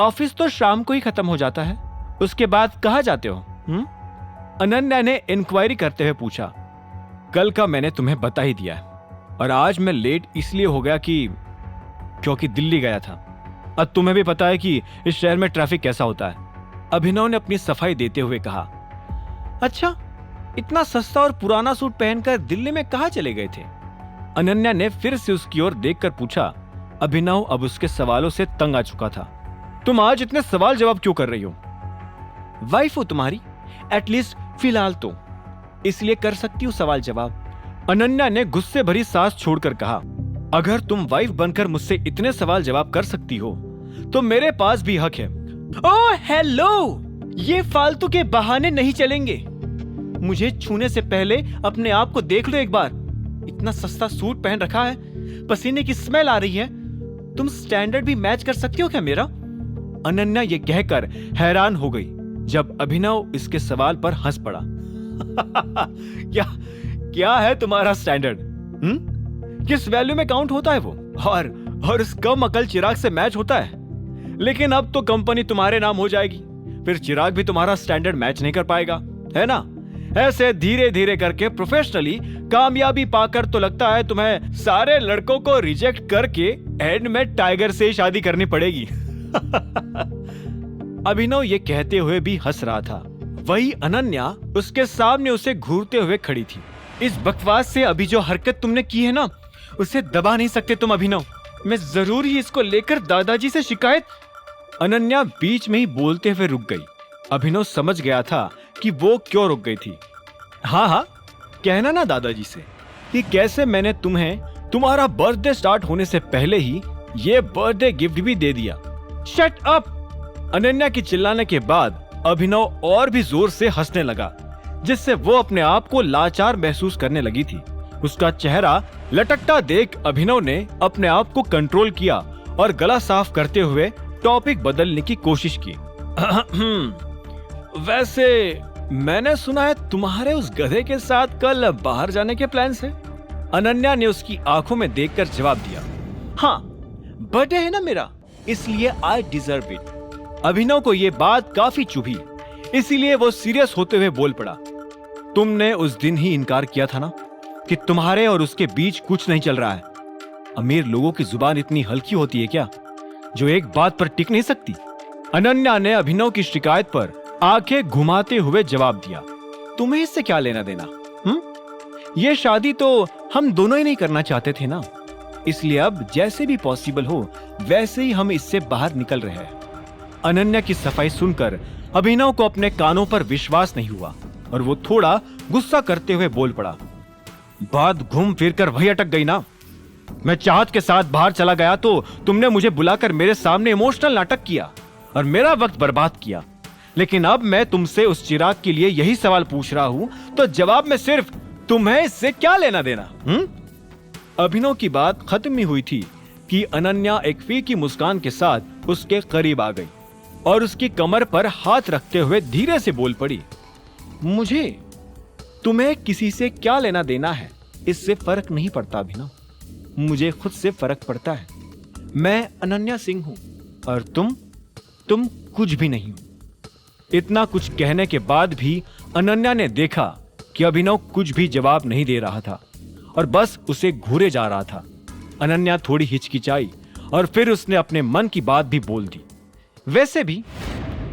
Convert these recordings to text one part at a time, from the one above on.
Office तो शाम को ही खत्म हो जाता है, उसके बाद कहाँ जाते हो? अनन्या ने इंक्वायरी करते हुए पूछा। कल का मैंने तुम्हें बता ही दिया है, और आज मैं लेट इसलिए हो गया क्योंकि दिल्ली गया था। अब तुम्हें भी पता है कि इस शहर में ट्रैफिक कैसा होता है। अभिनव ने अपनी सफाई देते हुए कहा। अच्छा, इतना सस्ता और पुराना सूट पहनकर दिल्ली में कहाँ चले गए थे? अनन्या ने फिर से उसकी ओर देखकर पूछा। अभिनव अब उसके सवालों से तंग आ चुका था। तुम आज इतने सवाल जवाब क्यों कर रही हो? वाइफ हो तुम्हारी, एटलीस्ट फिलहाल तो, इसलिए कर सकती हूँ सवाल जवाब। अनन्या ने गुस्से भरी सांस छोड़कर कहा। अगर तुम वाइफ बनकर मुझसे इतने सवाल जवाब कर सकती हो तो मेरे पास भी हक है। ओह हेलो, ये फालतू के बहाने नहीं चलेंगे। मुझे छूने से पहले अपने आप को देख लो एक बार। इतना सस्ता सूट पहन रखा है, पसीने की स्मेल आ रही है। तुम स्टैंडर्ड भी मैच कर सकती हो क्या मेरा? अनन्या ये कहकर हैरान हो गई जब अभिनव इसके सवाल पर हंस पड़ा। क्या है तुम्हारा स्टैंडर्ड? किस वैल्यू में काउंट होता है वो? और उस कम अकल चिराग से मैच होता है? लेकिन अब तो कंपनी तुम्हारे नाम हो जाएगी, फिर चिराग भी तुम्हारा स्टैंडर्ड मैच नहीं कर पाएगा, है ना? ऐसे धीरे धीरे करके प्रोफेशनली कामयाबी पाकर तो लगता है तुम्हें सारे लड़कों को रिजेक्ट करके एंड में टाइगर से शादी करनी पड़ेगी। अभिनव ये कहते हुए भी हंस रहा था। वही अनन्या उसके सामने उसे घूरते हुए खड़ी थी। इस बकवास से अभी जो हरकत तुमने की है ना, उसे दबा नहीं सकते तुम अभिनव। मैं जरूर ही इसको लेकर दादाजी से शिकायत। अनन्या बीच में ही बोलते हुए रुक गई। अभिनव समझ गया था कि वो क्यों रुक गई थी। हाँ, कहना ना दादाजी से कि कैसे मैंने तुम्हें तुम्हारा बर्थडे स्टार्ट होने से पहले ही ये बर्थडे गिफ्ट भी दे दिया। Shut up! अनन्या की चिल्लाने के बाद अभिनव और भी जोर से हंसने लगा, जिससे वो अपने आप को लाचार महसूस करने लगी थी। उसका चेहरा लटकता देख अभिनव ने अपने आप को कंट्रोल किया और गला साफ करते हुए टॉपिक बदलने की कोशिश की। वैसे मैंने सुना है तुम्हारे उस गधे के साथ कल बाहर जाने के प्लान्स हैं। अनन्या ने उसकी आंखों में देखकर जवाब दिया। हाँ, बर्थडे है ना मेरा, इसलिए आई डिजर्व इट। अभिनव को ये बात काफी चुभी, इसीलिए वो सीरियस होते हुए बोल पड़ा। तुमने उस दिन ही इनकार किया था ना कि तुम्हारे और उसके बीच कुछ नहीं चल रहा है। अमीर लोगों की जुबान इतनी हल्की होती है क्या, जो एक बात पर टिक नहीं सकती? अनन्या ने अभिनव की शिकायत पर आंखें घुमाते हुए जवाब दिया। तुम्हें इससे क्या लेना देना? ये शादी तो हम दोनों ही नहीं करना चाहते थे ना, इसलिए अब जैसे भी पॉसिबल हो वैसे ही हम इससे बाहर निकल रहे हैं। अनन्या की सफाई सुनकर अभिनव को अपने कानों पर विश्वास नहीं हुआ और वो थोड़ा गुस्सा करते हुए बोल पड़ा। बात घूम फिर कर वही अटक गई ना। मैं चाहत के साथ बाहर चला गया तो तुमने मुझे बुलाकर मेरे सामने इमोशनल नाटक किया और मेरा वक्त बर्बाद किया। लेकिन अब मैं तुमसे उस चिराग के लिए यही सवाल पूछ रहा हूं, तो जवाब में सिर्फ तुम्हें इससे क्या लेना देना? अभिनव की बात खत्म ही हुई थी कि अनन्या एक फीकी मुस्कान के साथ उसके करीब आ गई और उसकी कमर पर हाथ रखते हुए धीरे से बोल पड़ी। मुझे तुम्हें किसी से क्या लेना देना है, इससे फर्क नहीं पड़ता अभिनव। मुझे खुद से फर्क पड़ता है। मैं अनन्या सिंह हूं और तुम कुछ भी नहीं हो। इतना कुछ कहने के बाद भी अनन्या ने देखा कि अभिनव कुछ भी जवाब नहीं दे रहा था और बस उसे घूरे जा रहा था। अनन्या थोड़ी हिचकिचाई और फिर उसने अपने मन की बात भी बोल दी। वैसे भी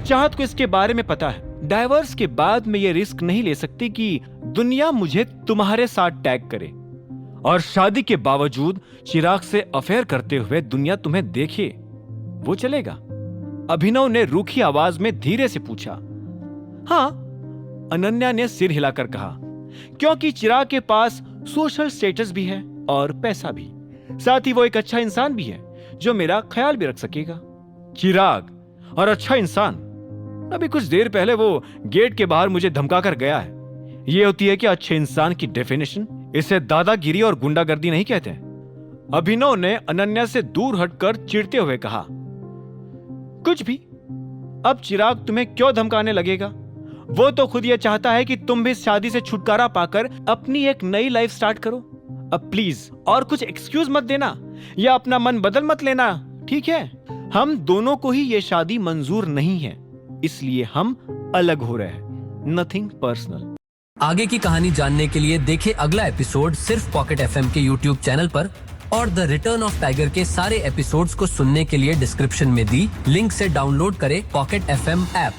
चाहत को इसके बारे में पता है। डाइवोर्स के बाद मैं ये रिस्क नहीं ले सकती कि दुनिया मुझे तुम्हारे साथ टैग करे और शादी के बावजूद चिराग से अफेयर करते हुए दुनिया तुम्हें देखे। वो चलेगा? अभिनव ने रूखी आवाज में धीरे से पूछा। हाँ, अनन्या ने सिर हिलाकर कहा, क्योंकि चिराग के पास सोशल स्टेटस भी है और पैसा भी, साथ ही वो एक अच्छा इंसान भी है जो मेरा ख्याल भी रख सकेगा। चिराग और अच्छा इंसान? अभी कुछ देर पहले वो गेट के बाहर मुझे धमका कर गया है। ये होती है कि अच्छे इंसान की डेफिनेशन? इसे दादागिरी और गुंडागर्दी नहीं कहते। अभिनव ने अनन्या से दूर हटकर चिढ़ते हुए कहा। कुछ भी। अब चिराग तुम्हें क्यों धमकाने लगेगा? वो तो खुद ये चाहता है कि तुम भी शादी से छुटकारा पाकर अपनी एक नई लाइफ स्टार्ट करो। अब प्लीज और कुछ एक्सक्यूज मत देना या अपना मन बदल मत लेना, ठीक है? हम दोनों को ही ये शादी मंजूर नहीं है, इसलिए हम अलग हो रहे हैं। Nothing personal. आगे की कहानी जानने के लिए देखें अगला एपिसोड सिर्फ पॉकेट एफएम के यूट्यूब चैनल पर, और द रिटर्न ऑफ टाइगर के सारे एपिसोड्स को सुनने के लिए डिस्क्रिप्शन में दी लिंक से डाउनलोड करें पॉकेट एफएम ऐप।